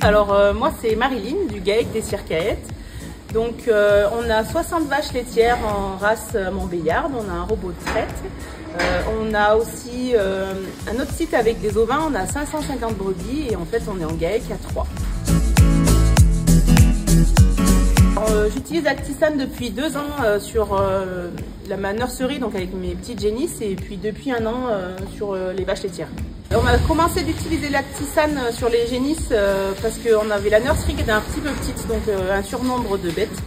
Alors moi c'est Marilyn du GAEC des Circaètes. Donc on a 60 vaches laitières en race Montbéliarde, on a un robot de traite. On a aussi un autre site avec des ovins, on a 550 brebis et en fait on est en GAEC à 3. J'utilise Actisane depuis 2 ans sur ma nurserie, donc avec mes petites génisses, et puis depuis 1 an sur les vaches laitières. On a commencé d'utiliser l'Actisane sur les génisses parce qu'on avait la nurserie qui était un petit peu petite, donc un surnombre de bêtes.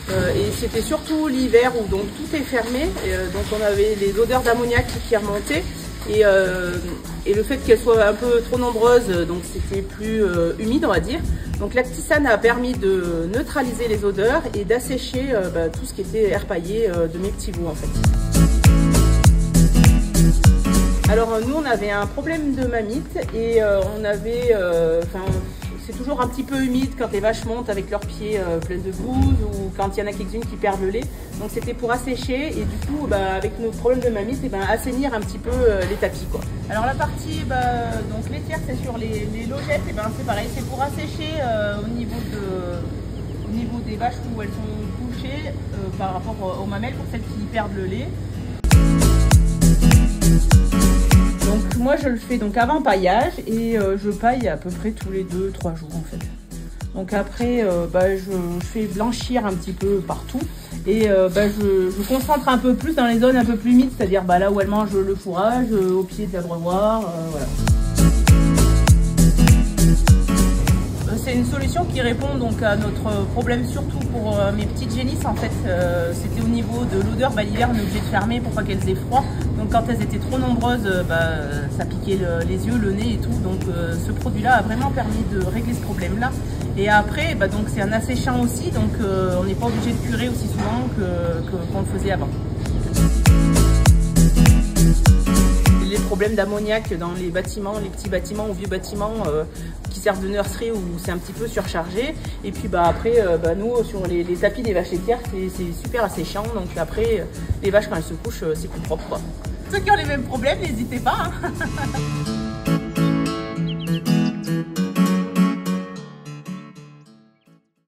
Et c'était surtout l'hiver où donc tout est fermé, donc on avait les odeurs d'ammoniac qui remontaient. Et le fait qu'elles soient un peu trop nombreuses, donc c'était plus humide on va dire. Donc l'Actisane a permis de neutraliser les odeurs et d'assécher tout ce qui était air paillé de mes petits veaux en fait. Alors nous on avait un problème de mamite et on avait, c'est toujours un petit peu humide quand les vaches montent avec leurs pieds pleins de bouse ou quand il y en a quelques-unes qui perdent le lait. Donc c'était pour assécher et du coup avec nos problèmes de mamite, assainir un petit peu les tapis quoi. Alors la partie donc laitière c'est sur les logettes, c'est pareil, c'est pour assécher au niveau des vaches où elles sont couchées par rapport aux mamelles pour celles qui perdent le lait. Donc moi je le fais donc avant paillage et je paille à peu près tous les 2-3 jours en fait. Donc après je fais blanchir un petit peu partout et je concentre un peu plus dans les zones un peu plus humides, c'est-à-dire là où elles mangent le fourrage, au pied de l'abreuvoir, voilà. C'est une solution qui répond donc à notre problème surtout pour mes petites génisses en fait. C'était au niveau de l'odeur, l'hiver on est obligé de fermer pour pas qu'elles aient froid. Donc quand elles étaient trop nombreuses, ça piquait les yeux, le nez et tout. Donc ce produit là a vraiment permis de régler ce problème là. Et après donc c'est un asséchant aussi, donc on n'est pas obligé de curer aussi souvent qu'on le faisait avant. Les problèmes d'ammoniac dans les bâtiments, les petits bâtiments ou vieux bâtiments qui servent de nurserie où c'est un petit peu surchargé. Et puis après, nous sur les tapis des vaches laitières, c'est super asséchant. Donc après, les vaches quand elles se couchent, c'est plus propre quoi. Ceux qui ont les mêmes problèmes, n'hésitez pas. Hein.